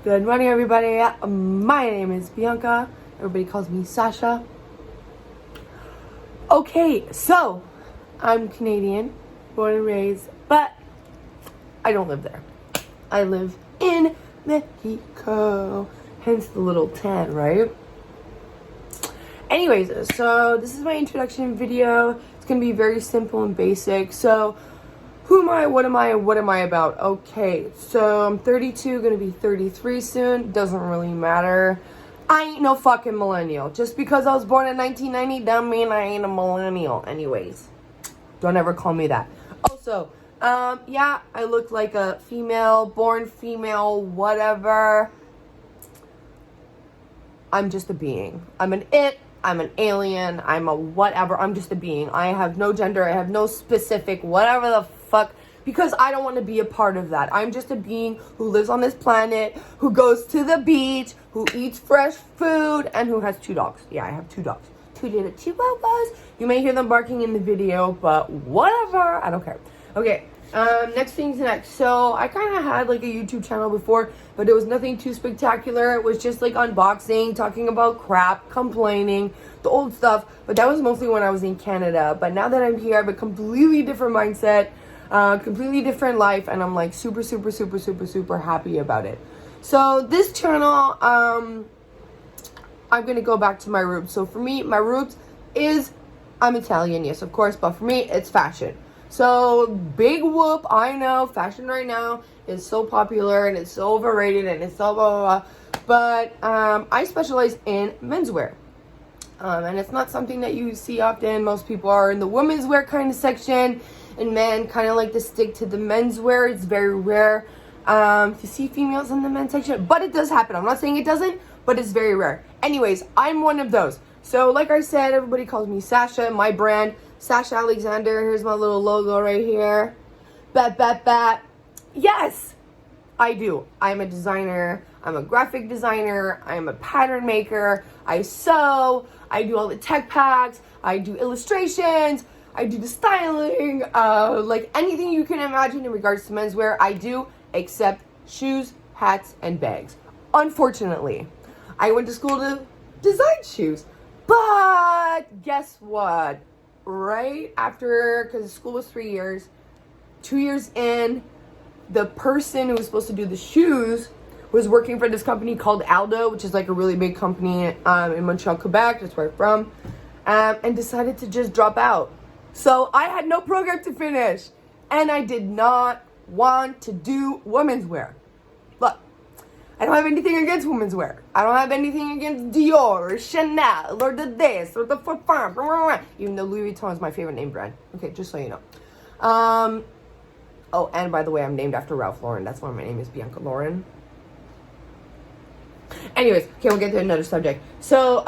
Good morning, everybody. My name is Bianca. Everybody calls me Sasha. Okay, so I'm Canadian, born and raised, but I don't live there. I live in Mexico, hence the little tan, right? Anyways, so this is my introduction video. It's gonna be very simple and basic. So, who am I? What am I? And what am I about? Okay, so I'm 32, gonna be 33 soon. Doesn't really matter. I ain't no fucking millennial. Just because I was born in 1990 don't mean I ain't a millennial. Anyways, don't ever call me that. Also, yeah, I look like a female, born female, whatever. I'm just a being. I'm an it. I'm an alien. I'm a whatever. I'm just a being. I have no gender. I have no specific whatever the fuck, because I don't want to be a part of that. I'm just a being who lives on this planet, who goes to the beach, who eats fresh food, and who has 2 dogs. Yeah, I have 2 dogs. 2 little chihuahuas. You may hear them barking in the video, but whatever. I don't care. Okay. Next thing's next. So I kind of had like a YouTube channel before, but it was nothing too spectacular. It was just like unboxing, talking about crap, complaining, the old stuff. But that was mostly when I was in Canada. But now that I'm here, I have a completely different mindset, completely different life, and I'm like super happy about it. So this channel, I'm gonna go back to my roots. So for me, my roots is I'm Italian, yes, of course, but for me, it's fashion. So, big whoop, I know, fashion right now is so popular and it's so overrated and it's so blah, blah, blah. But, I specialize in menswear. And it's not something that you see often. Most people are in the women's wear kind of section, and men kind of like to stick to the menswear. It's very rare to see females in the men's section, but it does happen. I'm not saying it doesn't, but it's very rare. Anyways, I'm one of those. So, like I said, everybody calls me Sasha. My brand, Sasha Alexander. Here's my little logo right here. Bat. Yes, I do. I'm a designer. I'm a graphic designer. I'm a pattern maker. I sew. I do all the tech packs. I do illustrations. I do the styling. Like anything you can imagine in regards to menswear, I do, except shoes, hats, and bags. Unfortunately, I went to school to design shoes. But guess what? Right after, because school was 3 years, 2 years in, the person who was supposed to do the shoes was working for this company called Aldo, which is like a really big company in Montreal, Quebec. That's where I'm from. And decided to just drop out. So I had no program to finish. And I did not want to do women's wear. Look, I don't have anything against women's wear. I don't have anything against Dior or Chanel or the this or the even though Louis Vuitton is my favorite name brand. Okay, just so you know. Oh, and by the way, I'm named after Ralph Lauren. That's why my name is Bianca Lauren. Anyways, okay, we'll get to another subject. So,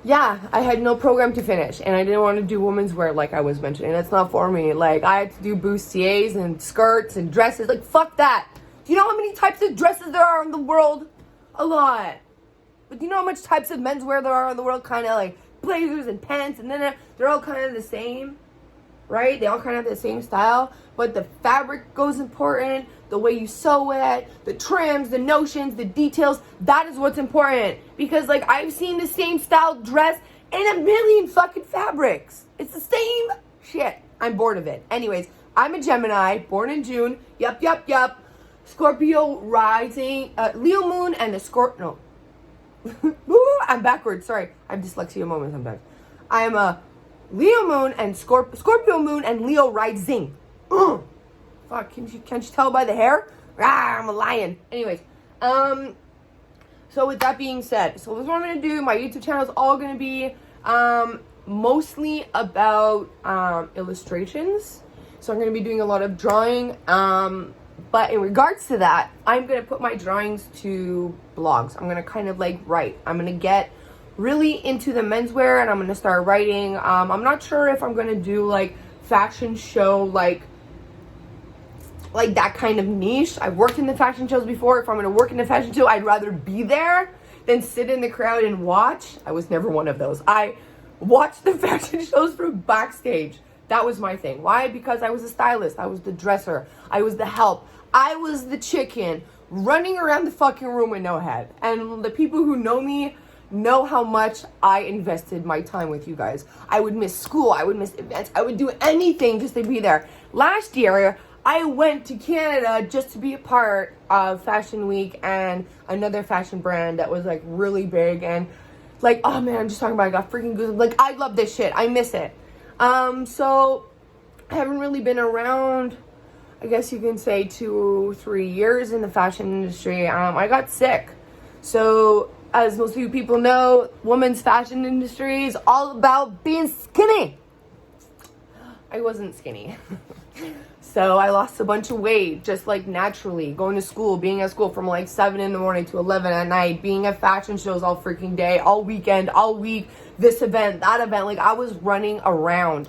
yeah, I had no program to finish, and I didn't want to do women's wear like I was mentioning. That's not for me. Like, I had to do bustiers and skirts and dresses. Like, fuck that. Do you know how many types of dresses there are in the world? A lot. But do you know how much types of menswear there are in the world? Kind of like blazers and pants, and then they're all kind of the same, right? They all kind of have the same style, but the fabric goes important, the way you sew it, the trims, the notions, the details, that is what's important. Because, like, I've seen the same style dress in a million fucking fabrics. It's the same shit. I'm bored of it. Anyways, I'm a Gemini, born in June. Yup. Scorpio rising, Leo moon, and the Scorpio. No. I'm backwards. Sorry. I have dyslexia moments sometimes. I am a Leo moon and Scorpio moon and Leo rising. Fuck, can't you tell by the hair? I'm a lion. Anyways, so with that being said, so this is what I'm going to do. My YouTube channel is all going to be mostly about illustrations. So I'm going to be doing a lot of drawing. But in regards to that, I'm going to put my drawings to blogs. I'm going to kind of like write. I'm going to get really into the menswear and I'm going to start writing. I'm not sure if I'm going to do like fashion show, like that kind of niche. I've worked in the fashion shows before. If I'm going to work in the fashion show, I'd rather be there than sit in the crowd and watch. I was never one of those. I watched the fashion shows from backstage. That was my thing. Why? Because I was a stylist. I was the dresser. I was the help. I was the chicken running around the fucking room with no head. And the people who know me know how much I invested my time with you guys. I would miss school, I would miss events, I would do anything just to be there. Last year, I went to Canada just to be a part of Fashion Week and another fashion brand that was like really big, and like, oh man, I'm just talking about it, I got freaking goosebumps. Like, I love this shit. I miss it. So I haven't really been around, I guess you can say 2-3 years in the fashion industry. I got sick. So as most of you people know, women's fashion industry is all about being skinny. I wasn't skinny. So I lost a bunch of weight, just like naturally, going to school, being at school from like 7 in the morning to 11 at night, being at fashion shows all freaking day, all weekend, all week, this event, that event. Like, I was running around.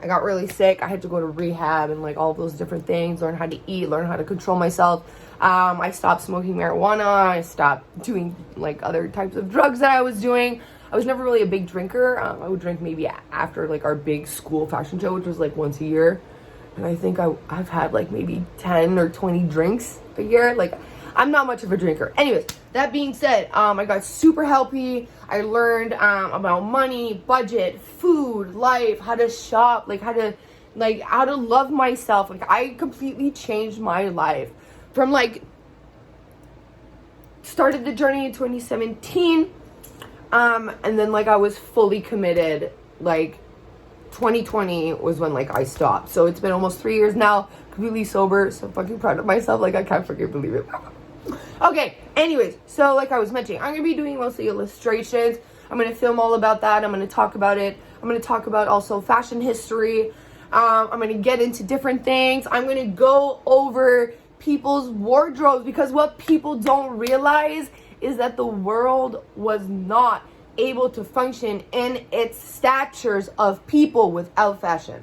I got really sick. I had to go to rehab and like all those different things, learn how to eat, learn how to control myself. I stopped smoking marijuana. I stopped doing like other types of drugs that I was doing. I was never really a big drinker. I would drink maybe after like our big school fashion show, which was like once a year. And I think I've had like maybe 10 or 20 drinks a year. Like, I'm not much of a drinker. Anyways, that being said, I got super healthy. I learned about money, budget, food, life, how to shop, like how to love myself. Like, I completely changed my life from like, started the journey in 2017. And then like I was fully committed, like 2020 was when like I stopped. So it's been almost 3 years now, completely sober. So fucking proud of myself. Like, I can't freaking believe it. Okay, anyways, so like I was mentioning, I'm gonna be doing mostly illustrations. I'm gonna film all about that. I'm gonna talk about it. I'm gonna talk about also fashion history. I'm gonna get into different things. I'm gonna go over people's wardrobes, because what people don't realize is that the world was not able to function in its statures of people without fashion.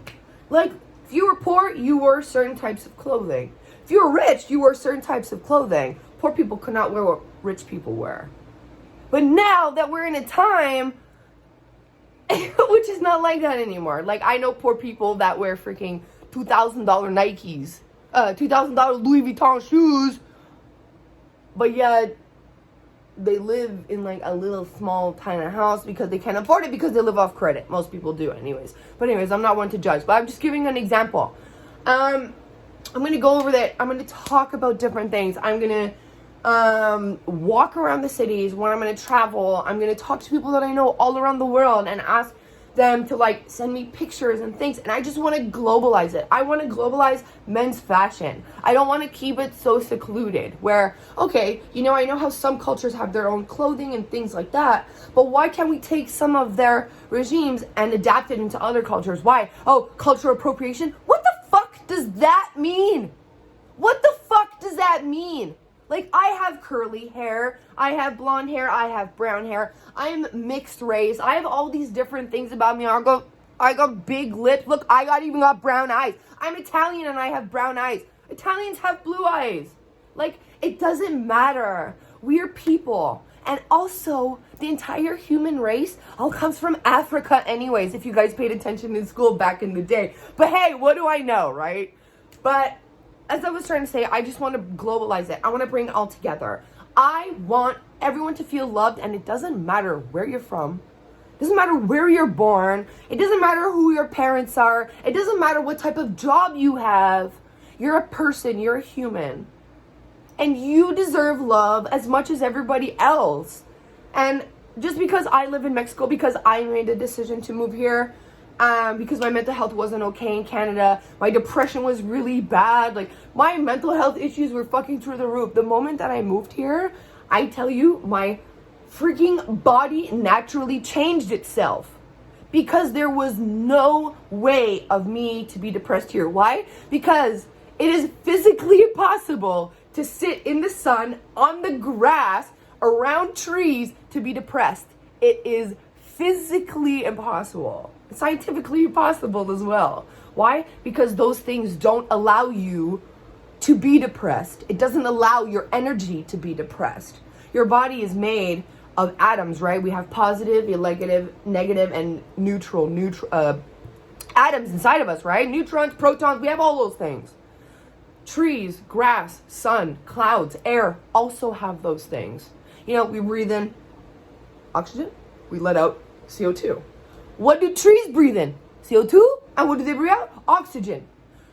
Like, if you were poor, you wore certain types of clothing. If you were rich, you wore certain types of clothing. Poor people could not wear what rich people wear. But now that we're in a time which is not like that anymore. Like, I know poor people that wear freaking $2,000 Nikes, $2,000 Louis Vuitton shoes, but yet they live in like a little small tiny house because they can't afford it, because they live off credit. Most people do anyways. But anyways, I'm not one to judge, but I'm just giving an example. I'm going to go over that. I'm going to talk about different things. I'm going to walk around the cities when I'm going to travel. I'm going to talk to people that I know all around the world and ask them to like send me pictures and things. And I just want to globalize it. I want to globalize men's fashion. I don't want to keep it so secluded where, okay, you know, I know how some cultures have their own clothing and things like that, but why can't we take some of their regimes and adapt it into other cultures? Why? Oh, cultural appropriation? What the fuck does that mean? What the fuck does that mean? Like, I have curly hair, I have blonde hair, I have brown hair, I'm mixed race, I have all these different things about me. I got big lips. Look, I even got brown eyes. I'm Italian and I have brown eyes. Italians have blue eyes. Like, it doesn't matter. We're people. And also, the entire human race all comes from Africa anyways, if you guys paid attention in school back in the day. But hey, what do I know, right? But as I was trying to say, I just want to globalize it. I want to bring it all together. I want everyone to feel loved, and it doesn't matter where you're from. It doesn't matter where you're born. It doesn't matter who your parents are. It doesn't matter what type of job you have. You're a person. You're a human. And you deserve love as much as everybody else. And just because I live in Mexico, because I made a decision to move here, because my mental health wasn't okay in Canada, my depression was really bad, like my mental health issues were fucking through the roof. The moment that I moved here, I tell you, my freaking body naturally changed itself, because there was no way of me to be depressed here. Why? Because it is physically impossible to sit in the sun, on the grass, around trees to be depressed. It is physically impossible. Scientifically impossible as well. Why? Because those things don't allow you to be depressed. It doesn't allow your energy to be depressed. Your body is made of atoms, right? We have positive, negative, and neutral atoms inside of us, right? Neutrons, protons, we have all those things. Trees, grass, sun, clouds, air also have those things. You know, we breathe in oxygen, we let out CO2. What do trees breathe in? CO2. And what do they breathe out? Oxygen.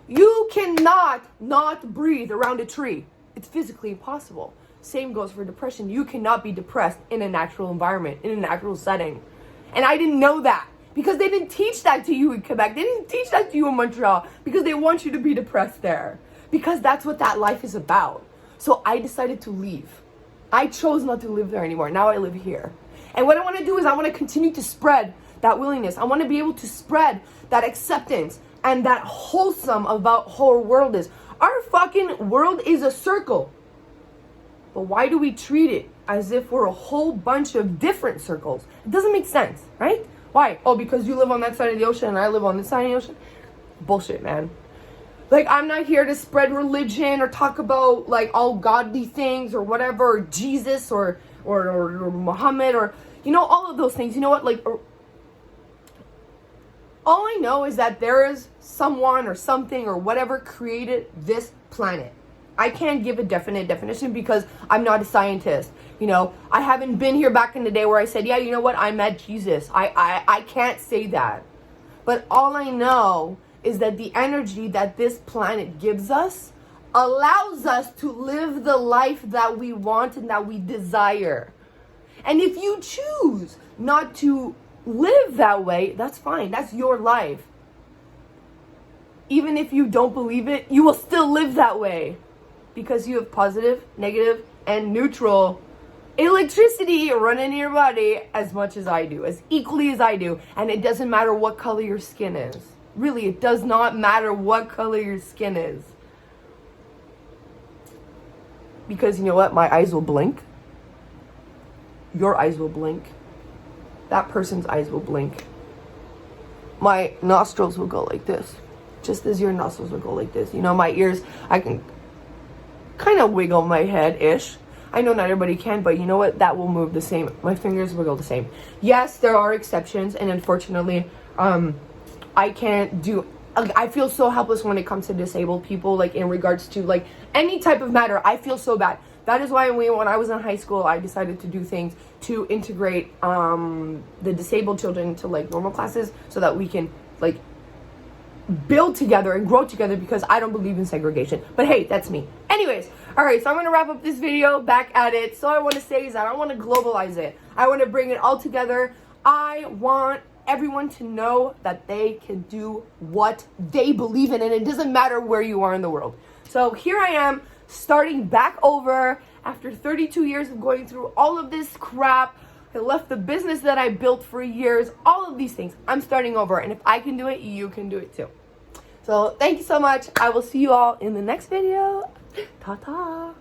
You cannot not breathe around a tree. It's physically impossible. Same goes for depression. You cannot be depressed in a natural environment, in a natural setting. And I didn't know that because they didn't teach that to you in Quebec. They didn't teach that to you in Montreal because they want you to be depressed there. Because that's what that life is about. So I decided to leave. I chose not to live there anymore. Now I live here. And what I want to do is I want to continue to spread that willingness. I want to be able to spread that acceptance and that wholesome about how our world is. Our fucking world is a circle. But why do we treat it as if we're a whole bunch of different circles? It doesn't make sense, right? Why? Oh, because you live on that side of the ocean and I live on this side of the ocean? Bullshit, man. Like, I'm not here to spread religion or talk about, like, all godly things or whatever, or Jesus or Muhammad or, you know, all of those things. You know what? Like, all I know is that there is someone or something or whatever created this planet. I can't give a definite definition because I'm not a scientist. You know, I haven't been here back in the day where I said, yeah, you know what? I met Jesus. I can't say that. But all I know is that the energy that this planet gives us allows us to live the life that we want and that we desire. And if you choose not to live that way, that's fine. That's your life. Even if you don't believe it, you will still live that way because you have positive, negative, and neutral electricity running in your body as much as I do, as equally as I do. And it doesn't matter what color your skin is. Really, it does not matter what color your skin is. Because you know what? My eyes will blink. Your eyes will blink. That person's eyes will blink. My nostrils will go like this. Just as your nostrils will go like this. You know, my ears, I can kind of wiggle my head-ish. I know not everybody can, but you know what? That will move the same. My fingers wiggle the same. Yes, there are exceptions, and unfortunately, I can't do, I feel so helpless when it comes to disabled people, like in regards to like any type of matter. I feel so bad. That is why when I was in high school, I decided to do things to integrate the disabled children into like normal classes so that we can like build together and grow together because I don't believe in segregation. But hey, that's me. Anyways, all right, so I'm going to wrap up this video, back at it. So I want to say is that I want to globalize it. I want to bring it all together. I want everyone to know that they can do what they believe in, and it doesn't matter where you are in the world. So here I am, starting back over after 32 years of going through all of this crap. I left the business that I built for years, all of these things. I'm starting over, and if I can do it, you can do it too. So thank you so much. I will see you all in the next video. Ta-ta.